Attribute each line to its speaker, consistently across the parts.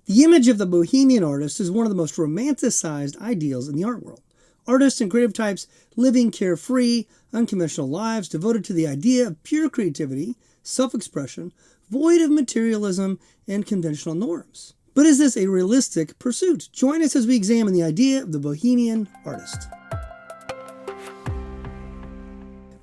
Speaker 1: The image of the Bohemian artist is one of the most romanticized ideals in the art world. Artists and creative types living carefree, unconventional lives devoted to the idea of pure creativity, self-expression, void of materialism and conventional norms. But is this a realistic pursuit? Join us as we examine the idea of the Bohemian artist.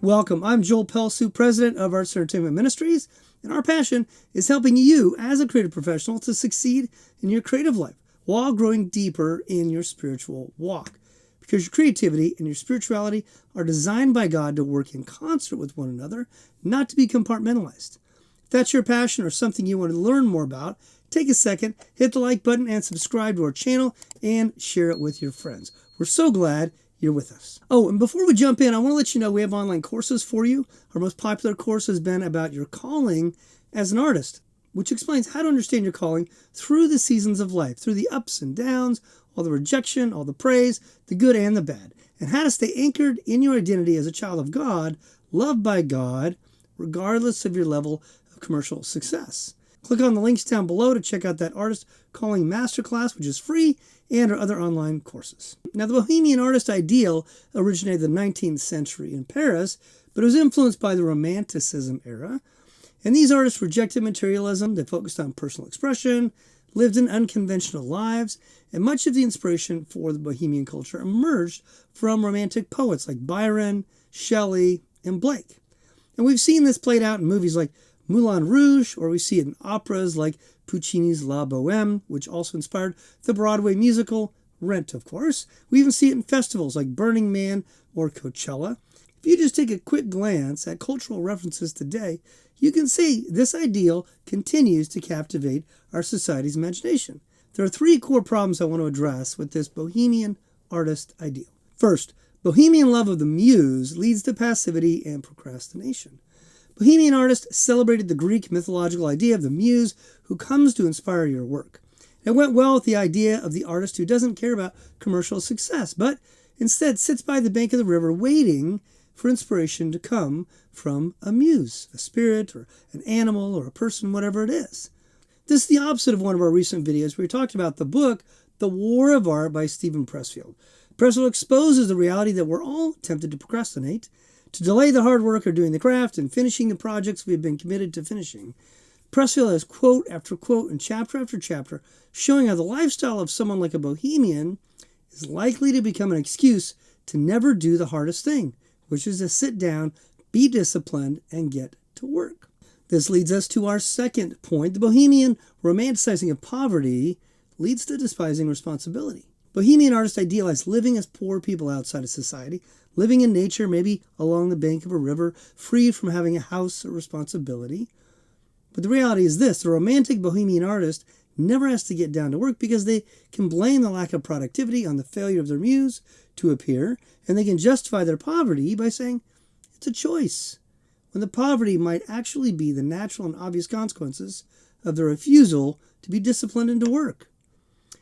Speaker 1: Welcome, I'm Joel Pelsu, President of Arts Entertainment Ministries, and our passion is helping you as a creative professional to succeed in your creative life while growing deeper in your spiritual walk. Because your creativity and your spirituality are designed by God to work in concert with one another, not to be compartmentalized. If that's your passion or something you want to learn more about, take a second, hit the like button and subscribe to our channel and share it with your friends. We're so glad you're with us. Oh, and before we jump in, I want to let you know we have online courses for you. Our most popular course has been about your calling as an artist, which explains how to understand your calling through the seasons of life, through the ups and downs, all the rejection, all the praise, the good and the bad, and how to stay anchored in your identity as a child of God, loved by God, regardless of your level of commercial success. Click on the links down below to check out that Artist Calling Masterclass, which is free, and our other online courses. Now, the Bohemian artist ideal originated in the 19th century in Paris, but it was influenced by the Romanticism era. And these artists rejected materialism. They focused on personal expression, lived in unconventional lives, and much of the inspiration for the Bohemian culture emerged from romantic poets like Byron, Shelley, and Blake. And we've seen this played out in movies like Moulin Rouge, or we see it in operas like Puccini's La Boheme, which also inspired the Broadway musical Rent, of course. We even see it in festivals like Burning Man or Coachella. If you just take a quick glance at cultural references today, you can see this ideal continues to captivate our society's imagination. There are three core problems I want to address with this Bohemian artist ideal. First, Bohemian love of the Muse leads to passivity and procrastination. Bohemian artists celebrated the Greek mythological idea of the Muse who comes to inspire your work. It went well with the idea of the artist who doesn't care about commercial success, but instead sits by the bank of the river waiting for inspiration to come from a muse, a spirit, or an animal, or a person, whatever it is. This is the opposite of one of our recent videos where we talked about the book, The War of Art by Steven Pressfield. Pressfield exposes the reality that we're all tempted to procrastinate, to delay the hard work of doing the craft and finishing the projects we've been committed to finishing. Pressfield has quote after quote and chapter after chapter showing how the lifestyle of someone like a Bohemian is likely to become an excuse to never do the hardest thing, which is to sit down, be disciplined, and get to work. This leads us to our second point. The Bohemian romanticizing of poverty leads to despising responsibility. Bohemian artists idealize living as poor people outside of society, living in nature, maybe along the bank of a river, free from having a house or responsibility. But the reality is this: the romantic Bohemian artist never has to get down to work because they can blame the lack of productivity on the failure of their muse to appear, and they can justify their poverty by saying it's a choice, when the poverty might actually be the natural and obvious consequences of their refusal to be disciplined and to work.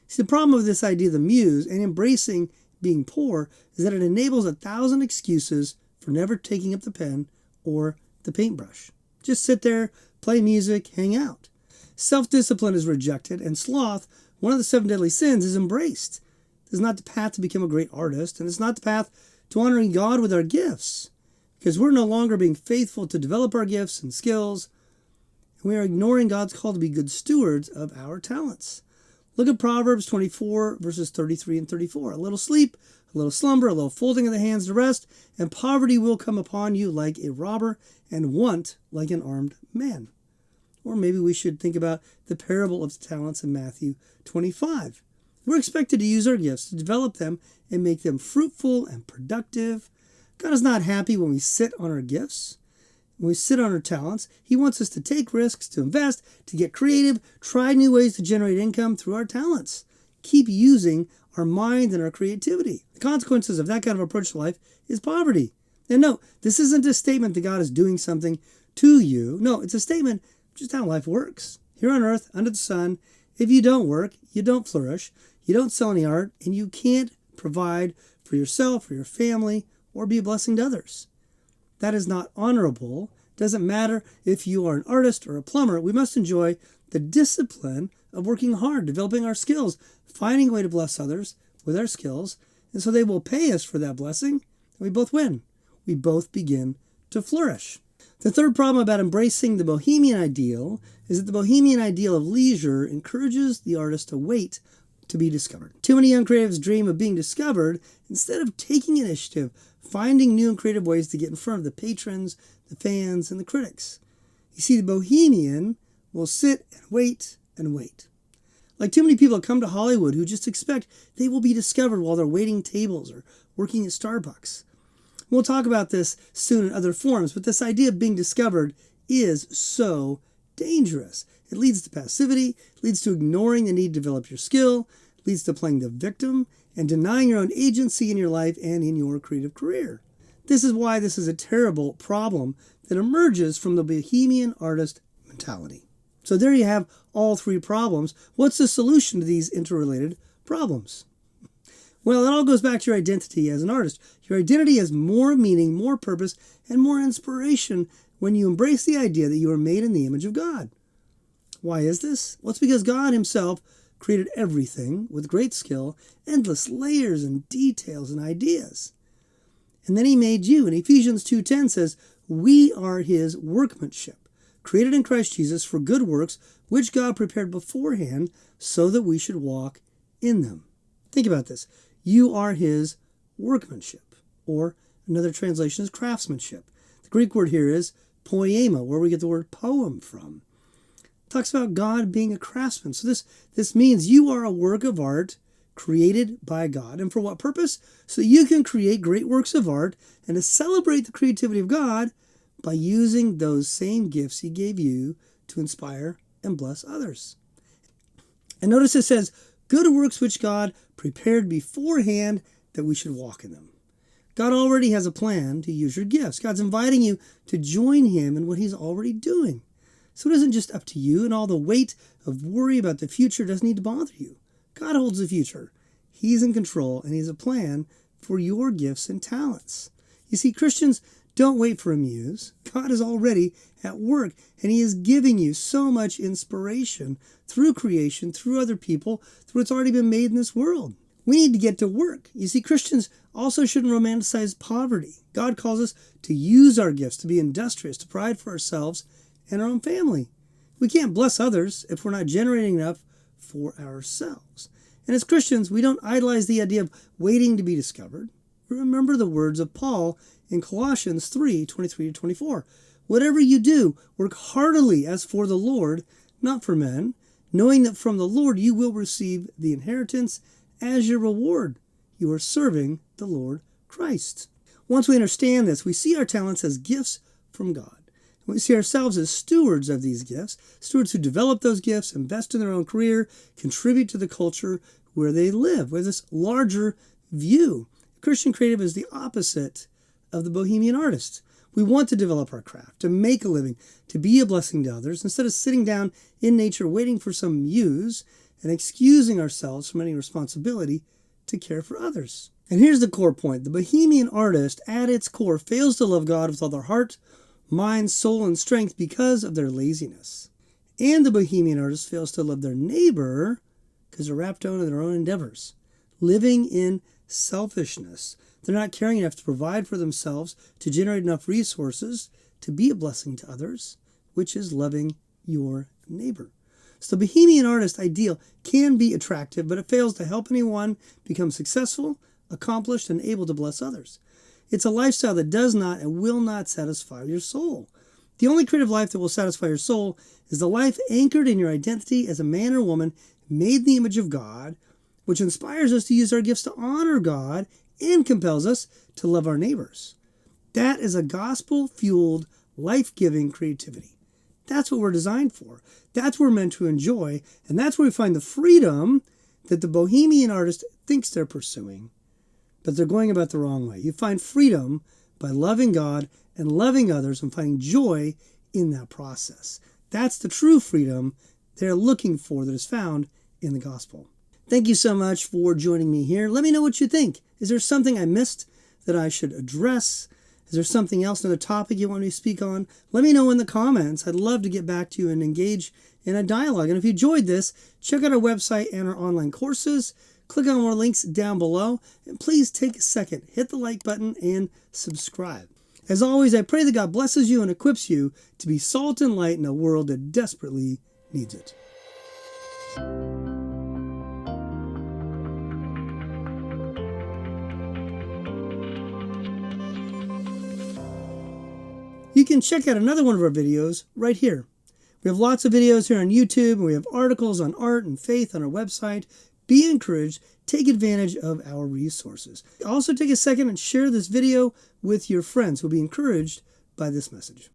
Speaker 1: See, the problem with this idea of the muse and embracing being poor is that it enables 1,000 excuses for never taking up the pen or the paintbrush. Just sit there, play music, hang out. Self-discipline is rejected, and sloth, one of the 7 deadly sins, is embraced. This is not the path to become a great artist, and it's not the path to honoring God with our gifts, because we're no longer being faithful to develop our gifts and skills, and we are ignoring God's call to be good stewards of our talents. Look at Proverbs 24, verses 33 and 34. A little sleep, a little slumber, a little folding of the hands to rest, and poverty will come upon you like a robber, and want like an armed man. Or maybe we should think about the parable of the talents in Matthew 25. We're expected to use our gifts to develop them and make them fruitful and productive. God is not happy when we sit on our gifts, when we sit on our talents. He wants us to take risks, to invest, to get creative, try new ways to generate income through our talents. Keep using our mind and our creativity. The consequences of that kind of approach to life is poverty. And no, this isn't a statement that God is doing something to you. No, it's a statement of just how life works. Here on earth, under the sun, if you don't work, you don't flourish, you don't sell any art, and you can't provide for yourself or your family or be a blessing to others. That is not honorable. It doesn't matter if you are an artist or a plumber. We must enjoy the discipline of working hard, developing our skills, finding a way to bless others with our skills, and so they will pay us for that blessing, and we both win. We both begin to flourish. The third problem about embracing the Bohemian ideal is that the Bohemian ideal of leisure encourages the artist to wait to be discovered. Too many young creatives dream of being discovered instead of taking initiative, finding new and creative ways to get in front of the patrons, the fans, and the critics. You see, the Bohemian will sit and wait and wait. Like too many people come to Hollywood who just expect they will be discovered while they're waiting tables or working at Starbucks. We'll talk about this soon in other forums, but this idea of being discovered is so dangerous. It leads to passivity, leads to ignoring the need to develop your skill, leads to playing the victim, and denying your own agency in your life and in your creative career. This is why this is a terrible problem that emerges from the Bohemian artist mentality. So there you have all three problems. What's the solution to these interrelated problems? Well, it all goes back to your identity as an artist. Your identity has more meaning, more purpose, and more inspiration when you embrace the idea that you are made in the image of God. Why is this? Well, it's because God himself created everything with great skill, endless layers and details and ideas. And then he made you. And Ephesians 2:10 says, we are his workmanship, created in Christ Jesus for good works, which God prepared beforehand so that we should walk in them. Think about this. You are his workmanship, or another translation is craftsmanship. The Greek word here is poema, where we get the word poem from. It talks about God being a craftsman. So this means you are a work of art created by God. And for what purpose? So that you can create great works of art and to celebrate the creativity of God by using those same gifts he gave you to inspire and bless others. And notice it says, good works which God prepared beforehand that we should walk in them. God already has a plan to use your gifts. God's inviting you to join him in what he's already doing. So it isn't just up to you, and all the weight of worry about the future doesn't need to bother you. God holds the future. He's in control, and he has a plan for your gifts and talents. You see, Christians don't wait for a muse. God is already at work, and he is giving you so much inspiration through creation, through other people, through what's already been made in this world. We need to get to work. You see, Christians also shouldn't romanticize poverty. God calls us to use our gifts, to be industrious, to provide for ourselves and our own family. We can't bless others if we're not generating enough for ourselves. And as Christians, we don't idolize the idea of waiting to be discovered. Remember the words of Paul in Colossians 3:23-24. Whatever you do, work heartily as for the Lord, not for men, knowing that from the Lord you will receive the inheritance as your reward. You are serving the Lord Christ. Once we understand this, we see our talents as gifts from God. We see ourselves as stewards of these gifts, stewards who develop those gifts, invest in their own career, contribute to the culture where they live. We have this larger view. Christian creative is the opposite of the Bohemian artist. We want to develop our craft, to make a living, to be a blessing to others, instead of sitting down in nature waiting for some muse and excusing ourselves from any responsibility to care for others. And here's the core point. The Bohemian artist, at its core, fails to love God with all their heart, mind, soul, and strength because of their laziness. And the Bohemian artist fails to love their neighbor because they're wrapped up in their own endeavors, living in selfishness. They're not caring enough to provide for themselves, to generate enough resources to be a blessing to others, which is loving your neighbor. So the Bohemian artist ideal can be attractive, but it fails to help anyone become successful, accomplished, and able to bless others. It's a lifestyle that does not and will not satisfy your soul. The only creative life that will satisfy your soul is the life anchored in your identity as a man or woman made in the image of God, which inspires us to use our gifts to honor God and compels us to love our neighbors. That is a gospel-fueled, life-giving creativity. That's what we're designed for. That's what we're meant to enjoy, and that's where we find the freedom that the Bohemian artist thinks they're pursuing, but they're going about the wrong way. You find freedom by loving God and loving others and finding joy in that process. That's the true freedom they're looking for that is found in the gospel. Thank you so much for joining me here. Let me know what you think. Is there something I missed that I should address? Is there something else, another topic you want me to speak on? Let me know in the comments. I'd love to get back to you and engage in a dialogue. And if you enjoyed this, check out our website and our online courses. Click on our links down below. And please take a second, hit the like button, and subscribe. As always, I pray that God blesses you and equips you to be salt and light in a world that desperately needs it. You can check out another one of our videos right here. We have lots of videos here on YouTube, and we have articles on art and faith on our website. Be encouraged. Take advantage of our resources. Also take a second and share this video with your friends who will be encouraged by this message.